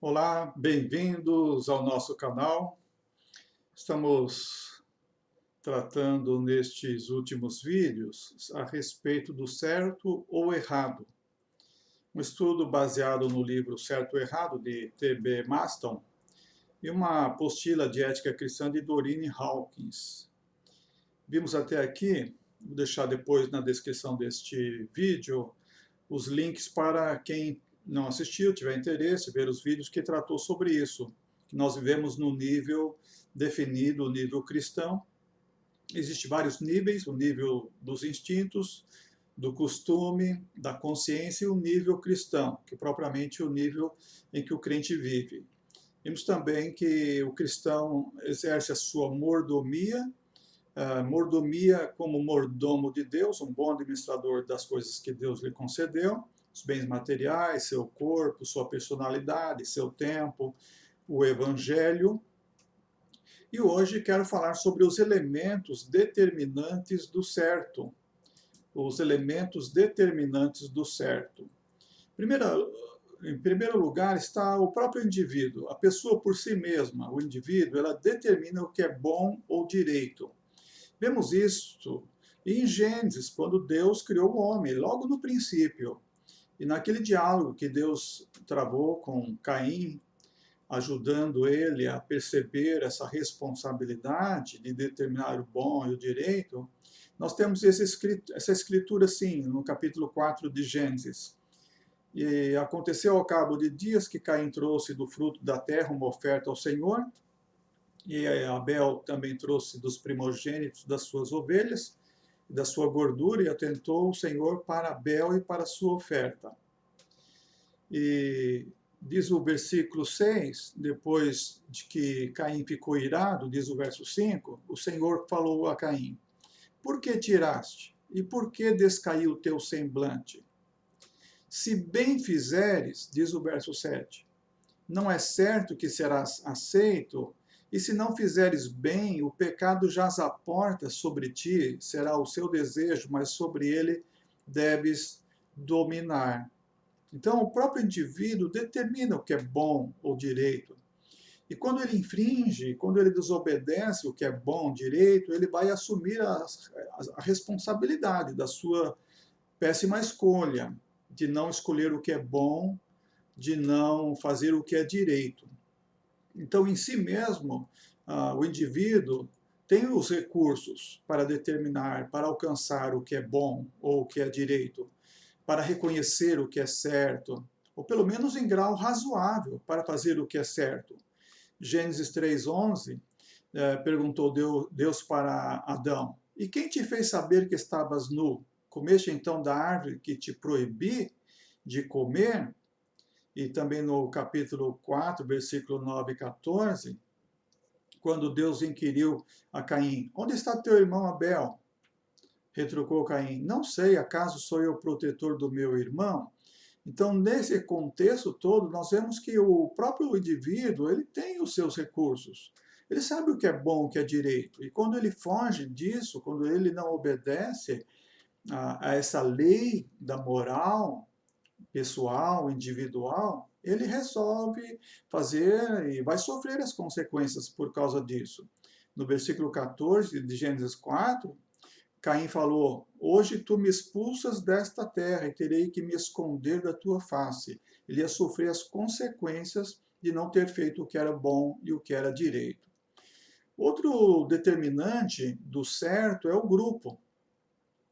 Olá, bem-vindos ao nosso canal. Estamos tratando nestes últimos vídeos a respeito do certo ou errado. Um estudo baseado no livro Certo ou Errado, de T.B. Maston, e uma apostila de ética cristã de Doreen Hawkins. Vimos até aqui, vou deixar depois na descrição deste vídeo, os links para quem não assistiu, tiver interesse, ver os vídeos que tratou sobre isso. Nós vivemos no nível definido, o nível cristão. Existem vários níveis, o nível dos instintos, do costume, da consciência e o nível cristão, que é propriamente o nível em que o crente vive. Vimos também que o cristão exerce a sua mordomia, mordomia como mordomo de Deus, um bom administrador das coisas que Deus lhe concedeu, os bens materiais, seu corpo, sua personalidade, seu tempo, o evangelho. E hoje quero falar sobre os elementos determinantes do certo. Os elementos determinantes do certo. Em primeiro lugar está o próprio indivíduo. A pessoa por si mesma, o indivíduo, ela determina o que é bom ou direito. Vemos isso em Gênesis, quando Deus criou o homem, logo no princípio. E naquele diálogo que Deus travou com Caim, ajudando ele a perceber essa responsabilidade de determinar o bom e o direito, nós temos essa escritura, sim, no capítulo 4 de Gênesis. E aconteceu ao cabo de dias que Caim trouxe do fruto da terra uma oferta ao Senhor, e Abel também trouxe dos primogênitos das suas ovelhas, da sua gordura, e atentou o Senhor para Abel e para a sua oferta. E diz o versículo 6, depois de que Caim ficou irado, diz o verso 5, o Senhor falou a Caim: por que tiraste? E por que descaiu o teu semblante? Se bem fizeres, diz o verso 7, não é certo que serás aceito, e se não fizeres bem, o pecado jaz à porta sobre ti, será o seu desejo, mas sobre ele deves dominar. Então, o próprio indivíduo determina o que é bom ou direito. E quando ele infringe, quando ele desobedece o que é bom, direito, ele vai assumir a responsabilidade da sua péssima escolha, de não escolher o que é bom, de não fazer o que é direito. Então, em si mesmo, o indivíduo tem os recursos para determinar, para alcançar o que é bom ou o que é direito, para reconhecer o que é certo, ou pelo menos em grau razoável, para fazer o que é certo. Gênesis 3:11 perguntou Deus para Adão: e quem te fez saber que estavas nu? Comeste então da árvore que te proibi de comer? E também no capítulo 4, versículo 9 e 14, quando Deus inquiriu a Caim: onde está teu irmão Abel? Retrucou Caim: não sei, acaso sou eu protetor do meu irmão? Então, nesse contexto todo, nós vemos que o próprio indivíduo, ele tem os seus recursos. Ele sabe o que é bom, o que é direito. E quando ele foge disso, quando ele não obedece a essa lei da moral pessoal, individual, ele resolve fazer e vai sofrer as consequências por causa disso. No versículo 14 de Gênesis 4, Caim falou: hoje tu me expulsas desta terra e terei que me esconder da tua face. Ele ia sofrer as consequências de não ter feito o que era bom e o que era direito. Outro determinante do certo é o grupo,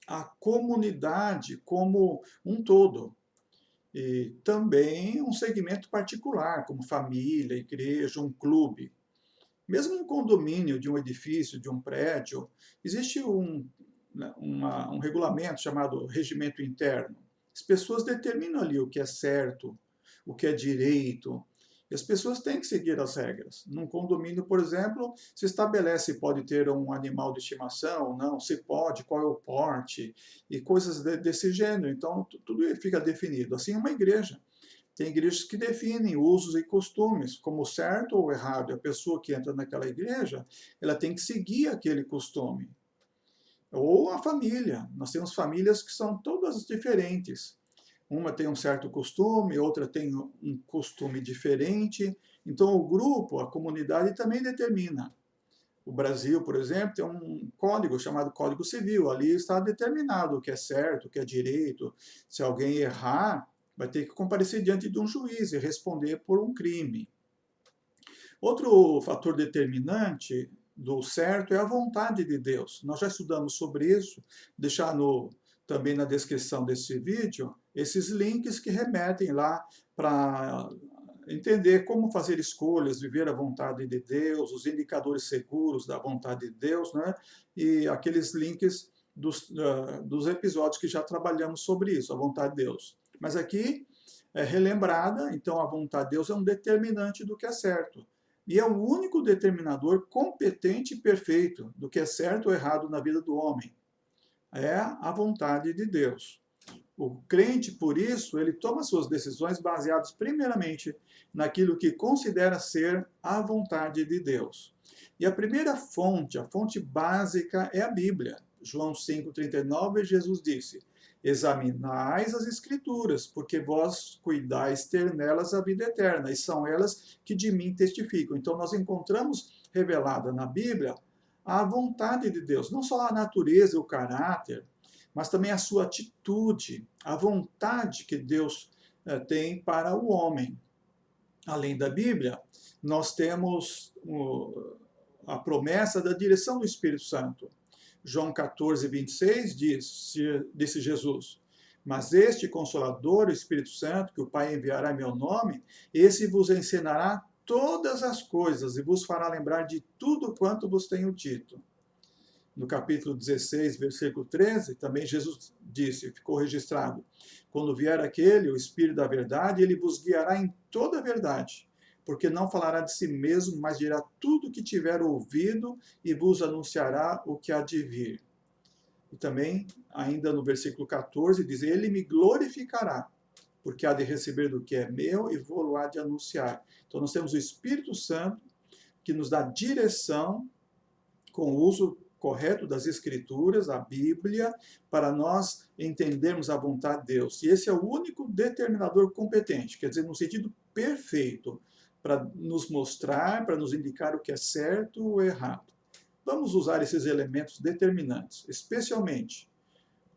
a comunidade como um todo. E também um segmento particular, como família, igreja, um clube. Mesmo um condomínio de um edifício, de um prédio, existe um regulamento chamado regimento interno. As pessoas determinam ali o que é certo, o que é direito, e as pessoas têm que seguir as regras. Num condomínio, por exemplo, se estabelece se pode ter um animal de estimação ou não, se pode, qual é o porte, e coisas desse gênero. Então, tudo fica definido. Assim, uma igreja. Tem igrejas que definem usos e costumes como certo ou errado. A pessoa que entra naquela igreja, ela tem que seguir aquele costume. Ou a família. Nós temos famílias que são todas diferentes. Uma tem um certo costume, outra tem um costume diferente. Então, o grupo, a comunidade também determina. O Brasil, por exemplo, tem um código chamado Código Civil. Ali está determinado o que é certo, o que é direito. Se alguém errar, vai ter que comparecer diante de um juiz e responder por um crime. Outro fator determinante do certo é a vontade de Deus. Nós já estudamos sobre isso, deixar também na descrição desse vídeo esses links que remetem lá para entender como fazer escolhas, viver a vontade de Deus, os indicadores seguros da vontade de Deus, né? E aqueles links dos episódios que já trabalhamos sobre isso, a vontade de Deus. Mas aqui é relembrada, então a vontade de Deus é um determinante do que é certo. E é o único determinador competente e perfeito do que é certo ou errado na vida do homem. É a vontade de Deus. O crente, por isso, ele toma suas decisões baseadas primeiramente naquilo que considera ser a vontade de Deus. E a primeira fonte, a fonte básica, é a Bíblia. João 5,39, Jesus disse: examinais as Escrituras, porque vós cuidais ter nelas a vida eterna, e são elas que de mim testificam. Então, nós encontramos revelada na Bíblia a vontade de Deus, não só a natureza e o caráter, mas também a sua atitude, a vontade que Deus tem para o homem. Além da Bíblia, nós temos a promessa da direção do Espírito Santo. João 14, 26 disse Jesus: mas este Consolador, o Espírito Santo, que o Pai enviará em meu nome, esse vos ensinará todas as coisas e vos fará lembrar de tudo quanto vos tenho dito. No capítulo 16, versículo 13, também Jesus disse, ficou registrado: quando vier aquele, o Espírito da verdade, ele vos guiará em toda a verdade, porque não falará de si mesmo, mas dirá tudo o que tiver ouvido e vos anunciará o que há de vir. E também, ainda no versículo 14, diz: ele me glorificará, porque há de receber do que é meu e vou-lo há de anunciar. Então nós temos o Espírito Santo que nos dá direção com o uso correto das Escrituras, a Bíblia, para nós entendermos a vontade de Deus. E esse é o único determinador competente, quer dizer, no sentido perfeito, para nos mostrar, para nos indicar o que é certo ou errado. Vamos usar esses elementos determinantes, especialmente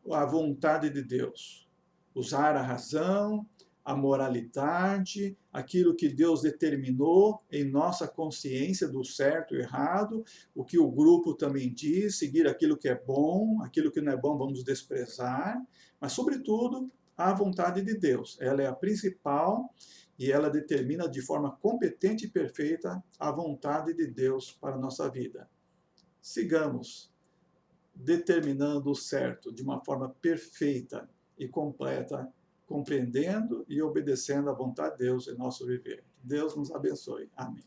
a vontade de Deus. Usar a razão, a moralidade, aquilo que Deus determinou em nossa consciência do certo e errado, o que o grupo também diz, seguir aquilo que é bom, aquilo que não é bom vamos desprezar, mas, sobretudo, a vontade de Deus. Ela é a principal e ela determina de forma competente e perfeita a vontade de Deus para a nossa vida. Sigamos determinando o certo de uma forma perfeita e completa, compreendendo e obedecendo à vontade de Deus em nosso viver. Deus nos abençoe. Amém.